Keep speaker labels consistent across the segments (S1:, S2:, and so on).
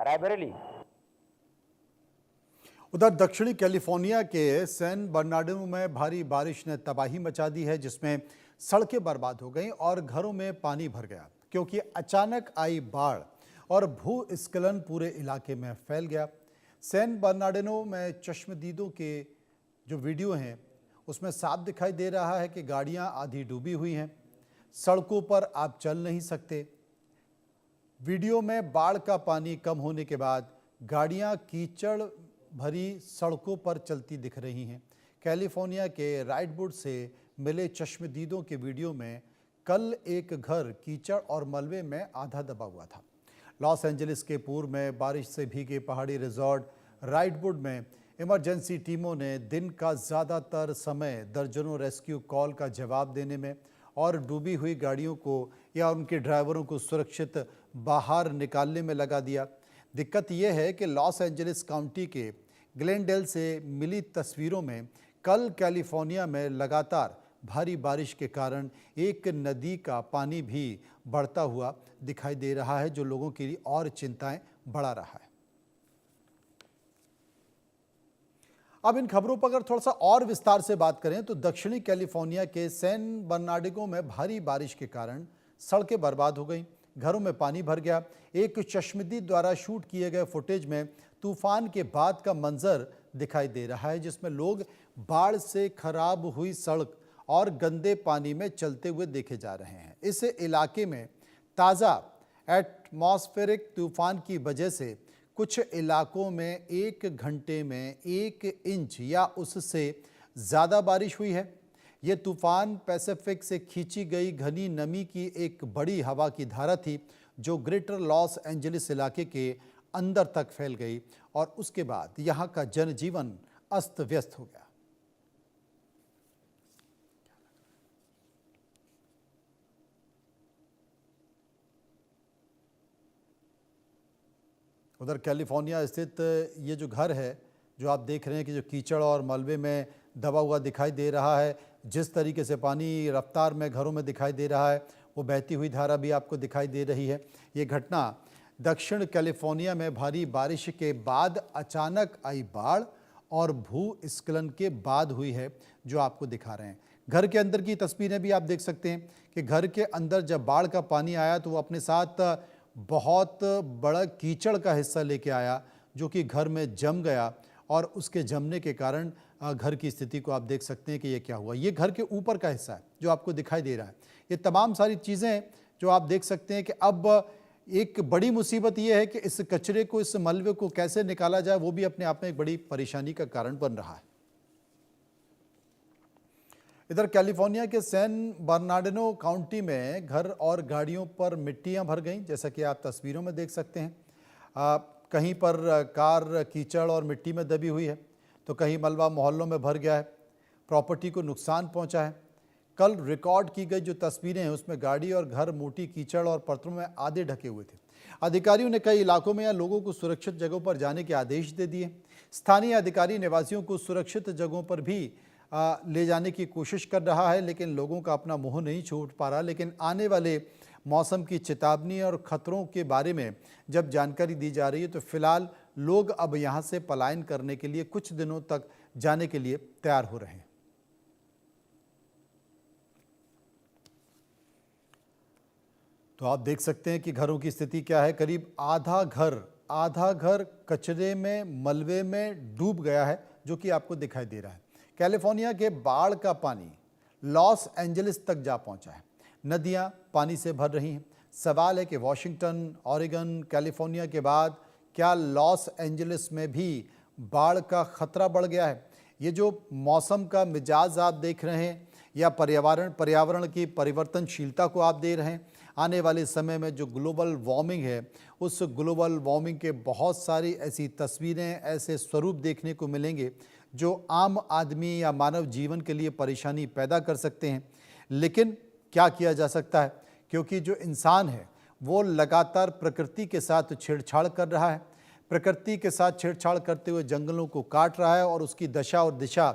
S1: रायबरेली।
S2: उधर दक्षिणी कैलिफोर्निया के सैन बर्नार्डिनो में भारी बारिश ने तबाही मचा दी है, जिसमें सड़कें बर्बाद हो गईं और घरों में पानी भर गया क्योंकि अचानक आई बाढ़ और भूस्खलन पूरे इलाके में फैल गया। सैन बर्नार्डिनो में चश्मदीदों के जो वीडियो हैं उसमें साफ दिखाई दे रहा है कि गाड़ियां आधी डूबी हुई हैं, सड़कों पर आप चल नहीं सकते। वीडियो में बाढ़ का पानी कम होने के बाद गाड़ियां कीचड़ भरी सड़कों पर चलती दिख रही हैं। कैलिफोर्निया के राइडवुड से मिले चश्मदीदों के वीडियो में कल एक घर कीचड़ और मलबे में आधा दबा हुआ था। लॉस एंजलिस के पूर्व में बारिश से भीगे पहाड़ी रिजॉर्ट राइडवुड में इमरजेंसी टीमों ने दिन का ज़्यादातर समय दर्जनों रेस्क्यू कॉल का जवाब देने में और डूबी हुई गाड़ियों को या उनके ड्राइवरों को सुरक्षित बाहर निकालने में लगा दिया। दिक्कत यह है कि लॉस एंजलिस काउंटी के ग्लेनडेल से मिली तस्वीरों में कल कैलिफोर्निया में लगातार भारी बारिश के कारण एक नदी का पानी भी बढ़ता हुआ दिखाई दे रहा है, जो लोगों की और चिंताएं बढ़ा रहा है। अब इन खबरों पर अगर थोड़ा सा और विस्तार से बात करें तो दक्षिणी कैलिफोर्निया के सैन बर्नार्डिनो में भारी बारिश के कारण सड़कें बर्बाद हो गईं, घरों में पानी भर गया। एक चश्मदीद द्वारा शूट किए गए फुटेज में तूफान के बाद का मंजर दिखाई दे रहा है, जिसमें लोग बाढ़ से खराब हुई सड़क और गंदे पानी में चलते हुए देखे जा रहे हैं। इस इलाके में ताज़ा एटमॉस्फेरिक तूफान की वजह से कुछ इलाकों में 1 घंटे में 1 इंच या उससे ज़्यादा बारिश हुई है। ये तूफान पैसिफिक से खींची गई घनी नमी की एक बड़ी हवा की धारा थी, जो ग्रेटर लॉस एंजलिस इलाके के अंदर तक फैल गई और उसके बाद यहाँ का जनजीवन अस्त व्यस्त हो गया। उधर कैलिफोर्निया स्थित ये जो घर है जो आप देख रहे हैं कि जो कीचड़ और मलबे में दबा हुआ दिखाई दे रहा है, जिस तरीके से पानी रफ्तार में घरों में दिखाई दे रहा है, वो बहती हुई धारा भी आपको दिखाई दे रही है। ये घटना दक्षिण कैलिफोर्निया में भारी बारिश के बाद अचानक आई बाढ़ और भूस्खलन के बाद हुई है, जो आपको दिखा रहे हैं। घर के अंदर की तस्वीरें भी आप देख सकते हैं कि घर के अंदर जब बाढ़ का पानी आया तो वो अपने साथ बहुत बड़ा कीचड़ का हिस्सा लेके आया, जो कि घर में जम गया और उसके जमने के कारण घर की स्थिति को आप देख सकते हैं कि ये क्या हुआ। ये घर के ऊपर का हिस्सा है जो आपको दिखाई दे रहा है। ये तमाम सारी चीज़ें जो आप देख सकते हैं कि अब एक बड़ी मुसीबत ये है कि इस कचरे को, इस मलबे को कैसे निकाला जाए, वो भी अपने आप में एक बड़ी परेशानी का कारण बन रहा है। इधर कैलिफोर्निया के सैन बर्नार्डिनो काउंटी में घर और गाड़ियों पर मिट्टियां भर गईं, जैसा कि आप तस्वीरों में देख सकते हैं। कहीं पर कार कीचड़ और मिट्टी में दबी हुई है तो कहीं मलबा मोहल्लों में भर गया है, प्रॉपर्टी को नुकसान पहुंचा है। कल रिकॉर्ड की गई जो तस्वीरें हैं उसमें गाड़ी और घर मोटी कीचड़ और परतों में आधे ढके हुए थे। अधिकारियों ने कई इलाकों में या लोगों को सुरक्षित जगहों पर जाने के आदेश दे दिए। स्थानीय अधिकारी निवासियों को सुरक्षित जगहों पर भी ले जाने की कोशिश कर रहा है, लेकिन लोगों का अपना मुंह नहीं छूट पा रहा। लेकिन आने वाले मौसम की चेतावनी और खतरों के बारे में जब जानकारी दी जा रही है तो फिलहाल लोग अब यहाँ से पलायन करने के लिए कुछ दिनों तक जाने के लिए तैयार हो रहे हैं। तो आप देख सकते हैं कि घरों की स्थिति क्या है। करीब आधा घर कचरे में, मलबे में डूब गया है, जो कि आपको दिखाई दे रहा है। कैलिफोर्निया के बाढ़ का पानी लॉस एंजलिस तक जा पहुंचा है। नदियां पानी से भर रही हैं। सवाल है कि वाशिंगटन, ऑरेगन, कैलिफोर्निया के बाद क्या लॉस एंजलिस में भी बाढ़ का खतरा बढ़ गया है? ये जो मौसम का मिजाज आप देख रहे हैं या पर्यावरण की परिवर्तनशीलता को आप दे रहे हैं, आने वाले समय में जो ग्लोबल वार्मिंग है, उस ग्लोबल वार्मिंग के बहुत सारी ऐसी तस्वीरें, ऐसे स्वरूप देखने को मिलेंगे जो आम आदमी या मानव जीवन के लिए परेशानी पैदा कर सकते हैं। लेकिन क्या किया जा सकता है, क्योंकि जो इंसान है वो लगातार प्रकृति के साथ छेड़छाड़ कर रहा है, प्रकृति के साथ छेड़छाड़ करते हुए जंगलों को काट रहा है और उसकी दशा और दिशा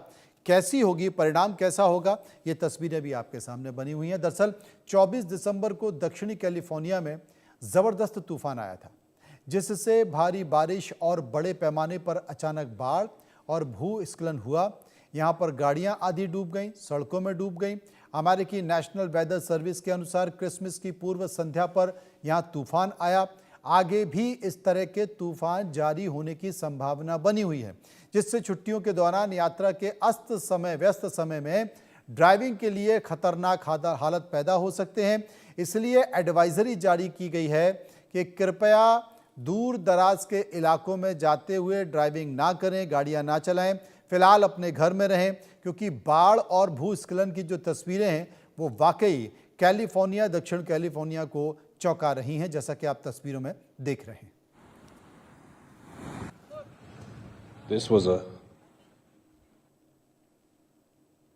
S2: कैसी होगी, परिणाम कैसा होगा, ये तस्वीरें भी आपके सामने बनी हुई हैं। दरअसल 24 दिसंबर को दक्षिणी कैलिफोर्निया में ज़बरदस्त तूफान आया था। जिससे भारी बारिश और बड़े पैमाने पर अचानक बाढ़ और भूस्खलन हुआ। यहाँ पर गाड़ियां आधी डूब गईं, सड़कों में डूब गईं। अमेरिकी नेशनल वेदर सर्विस के अनुसार क्रिसमस की पूर्व संध्या पर यहाँ तूफान आया। आगे भी इस तरह के तूफान जारी होने की संभावना बनी हुई है, जिससे छुट्टियों के दौरान यात्रा के व्यस्त समय में ड्राइविंग के लिए खतरनाक हालत पैदा हो सकते हैं। इसलिए एडवाइजरी जारी की गई है कि कृपया दूर दराज के इलाकों में जाते हुए ड्राइविंग ना करें, गाड़ियां ना चलाएं। फिलहाल अपने घर में रहें, क्योंकि बाढ़ और भूस्खलन की जो तस्वीरें हैं वो वाकई कैलिफोर्निया, दक्षिण कैलिफोर्निया को चौंका रही हैं, जैसा कि आप तस्वीरों में देख रहे हैं।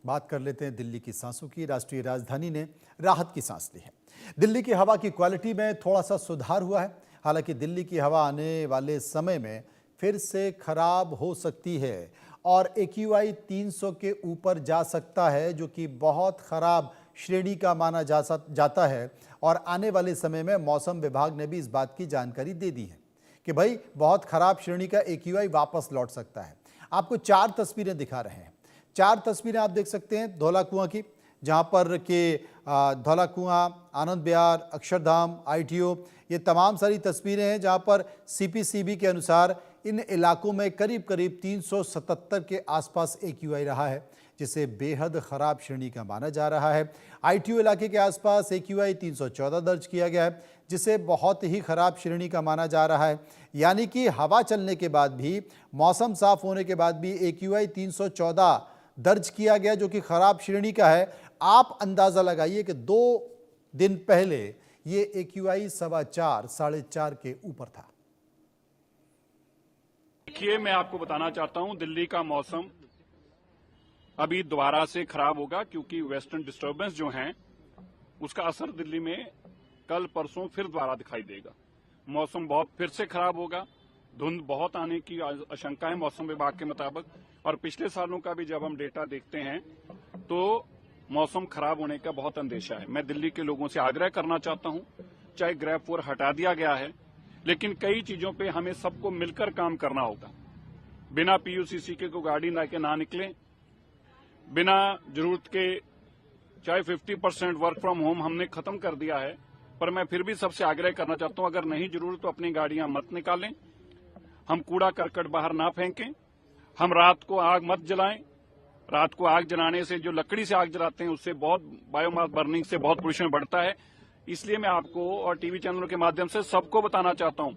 S2: बात कर लेते हैं दिल्ली की सांसों की। राष्ट्रीय राजधानी ने राहत की सांस ली है। दिल्ली की हवा की क्वालिटी में थोड़ा सा सुधार हुआ है। हालांकि दिल्ली की हवा आने वाले समय में फिर से खराब हो सकती है और AQI 300 के ऊपर जा सकता है, जो कि बहुत खराब श्रेणी का माना जाता है। और आने वाले समय में मौसम विभाग ने भी इस बात की जानकारी दे दी है कि भाई बहुत खराब श्रेणी का AQI वापस लौट सकता है। आपको 4 तस्वीरें दिखा रहे हैं। 4 तस्वीरें आप देख सकते हैं धौला कुआं की, जहां पर के धौला कुआं, आनंद विहार, अक्षरधाम, ITO, ये तमाम सारी तस्वीरें हैं जहां पर CPCB के अनुसार इन इलाकों में करीब करीब 377 के आसपास AQI रहा है, जिसे बेहद खराब श्रेणी का माना जा रहा है। ITO इलाके के आसपास AQI 314 दर्ज किया गया है, जिसे बहुत ही खराब श्रेणी का माना जा रहा है। यानी कि हवा चलने के बाद भी, मौसम साफ होने के बाद भी AQI 314 दर्ज किया गया, जो कि खराब श्रेणी का है। आप अंदाजा लगाइए कि 2 दिन पहले ये AQI 4.25, 4.5 के ऊपर था।
S1: देखिए, मैं आपको बताना चाहता हूं, दिल्ली का मौसम अभी दोबारा से खराब होगा, क्योंकि वेस्टर्न डिस्टर्बेंस जो हैं उसका असर दिल्ली में कल परसों फिर दोबारा दिखाई देगा। मौसम बहुत फिर से खराब होगा, धुंध बहुत आने की आशंका है मौसम विभाग के मुताबिक। और पिछले सालों का भी जब हम डेटा देखते हैं तो मौसम खराब होने का बहुत अंदेशा है। मैं दिल्ली के लोगों से आग्रह करना चाहता हूं, चाहे ग्रैब 4 हटा दिया गया है, लेकिन कई चीजों पे हमें सबको मिलकर काम करना होगा। बिना PUCC के कोई गाड़ी लेके ना निकलें, बिना जरूरत के, चाहे 50% वर्क फ्रॉम होम हमने खत्म कर दिया है, पर मैं फिर भी सबसे आग्रह करना चाहता हूं, अगर नहीं जरूरत तो अपनी गाड़ियां मत निकालें। हम कूड़ा करकट बाहर ना फेंकें। हम रात को आग मत जलाएं। रात को आग जलाने से, जो लकड़ी से आग जलाते हैं, उससे बहुत बायोमास बर्निंग से बहुत पोल्यूशन बढ़ता है। इसलिए मैं आपको और टीवी चैनलों के माध्यम से सबको बताना चाहता हूं,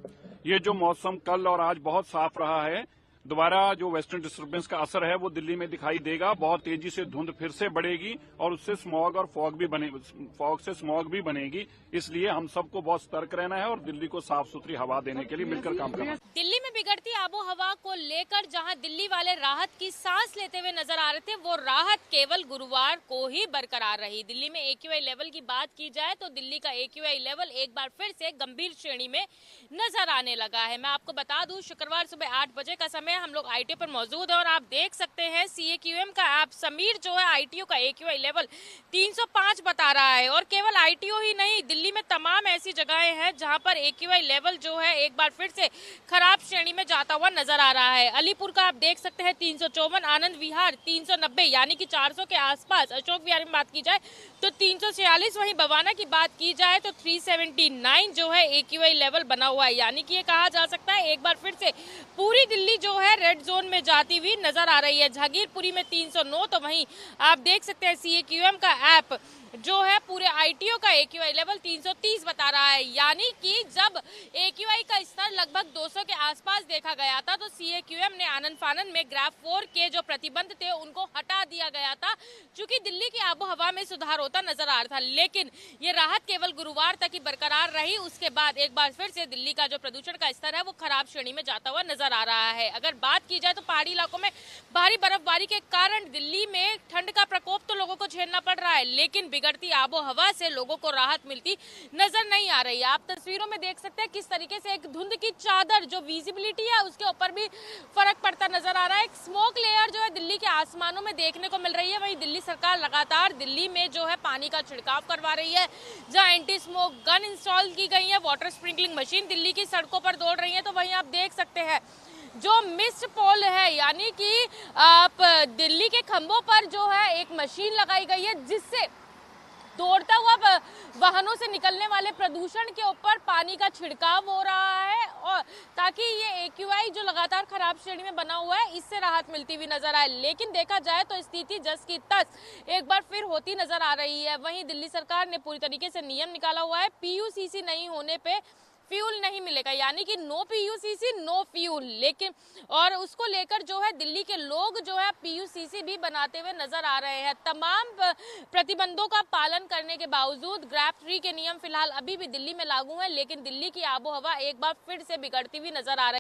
S1: ये जो मौसम कल और आज बहुत साफ रहा है, दोबारा जो वेस्टर्न डिस्टर्बेंस का असर है वो दिल्ली में दिखाई देगा। बहुत तेजी से धुंध फिर से बढ़ेगी और उससे स्मॉग और फॉग से स्मॉग भी बनेगी। इसलिए हम सबको बहुत सतर्क रहना है और दिल्ली को साफ सुथरी हवा देने के लिए मिलकर काम करना है।
S3: दिल्ली में बिगड़ती आबो हवा को लेकर जहां दिल्ली वाले राहत की सांस लेते हुए नजर आ रहे थे, वो राहत केवल गुरुवार को ही बरकरार रही। दिल्ली में AQI लेवल की बात की जाए तो दिल्ली का AQI लेवल एक बार फिर से गंभीर श्रेणी में नजर आने लगा है। मैं आपको बता दूं, शुक्रवार सुबह 8 बजे का समय हम लोग ITO पर मौजूद है और आप देख सकते हैं CAQM का ऐप समीर जो है ITO का AQI लेवल 305 बता रहा है। और केवल ITO ही नहीं, दिल्ली में तमाम ऐसी जगहें हैं जहां पर AQI लेवल जो है एक बार फिर से खराब श्रेणी में जाता हुआ नजर आ रहा है। अलीपुर का आप देख सकते हैं 354, आनंद विहार 390 यानी कि 400 के आसपास। अशोक विहार में बात की जाए तो 346, वहीं बवाना की बात की जाए तो 379 जो है AQI लेवल बना हुआ है। यानी कि ये कहा जा सकता है एक बार फिर से पूरी दिल्ली जो है रेड जोन में जाती हुई नजर आ रही है। जागीरपुरी में 309, तो वहीं आप देख सकते हैं CAQM का ऐप जो है पूरे ITO का AQI लेवल 330 बता रहा है। यानी कि जब AQI का स्तर लगभग 200 के आसपास देखा गया था तो CAQM ने आनन फानन में ग्राफ 4 के जो प्रतिबंध थे उनको हटा दिया गया था, क्योंकि दिल्ली की आबो हवा में सुधार होता नजर आ रहा था। लेकिन ये राहत केवल गुरुवार तक ही बरकरार रही। उसके बाद एक बार फिर से दिल्ली का जो प्रदूषण का स्तर है वो खराब श्रेणी में जाता हुआ नजर आ रहा है। अगर बात की जाए तो पहाड़ी इलाकों में भारी बर्फबारी के कारण दिल्ली में ठंड का प्रकोप तो लोगों को झेलना पड़ रहा है, लेकिन बिगड़ती आबो हवा से लोगों को राहत मिलती नजर नहीं आ रही है। आप तस्वीरों में देख सकते हैं किस तरीके से एक धुंध की चादर जो विजिबिलिटी है उसके ऊपर भी फर्क पड़ता नजर आ रहा है। एक स्मोक लेयर जो है दिल्ली के आसमानों में देखने को मिल रही है। वहीं दिल्ली सरकार लगातार दिल्ली में जो है पानी का छिड़काव करवा रही है। जहां एंटी स्मोक गन इंस्टॉल की गई है, वाटर स्प्रिंकलिंग मशीन दिल्ली की सड़कों पर दौड़ रही है। तो वहीं आप देख सकते हैं जो मिस्ट पोल है, यानी कि आप दिल्ली के खंभों पर जो है एक मशीन लगाई गई है जिससे दौड़ता हुआ वाहनों से निकलने वाले प्रदूषण के ऊपर पानी का छिड़काव हो रहा है, और ताकि ये AQI जो लगातार खराब श्रेणी में बना हुआ है इससे राहत मिलती हुई नजर आए। लेकिन देखा जाए तो स्थिति जस की तस एक बार फिर होती नजर आ रही है। वहीं दिल्ली सरकार ने पूरी तरीके से नियम निकाला हुआ है, PUCC नहीं होने पे फ्यूल नहीं मिलेगा, यानी कि नो PUCC नो फ्यूल। लेकिन और उसको लेकर जो है दिल्ली के लोग जो है PUCC भी बनाते हुए नजर आ रहे हैं। तमाम प्रतिबंधों का पालन करने के बावजूद ग्रैब 3 के नियम फिलहाल अभी भी दिल्ली में लागू हैं, लेकिन दिल्ली की आबोहवा एक बार फिर से बिगड़ती हुई नजर आ रही है।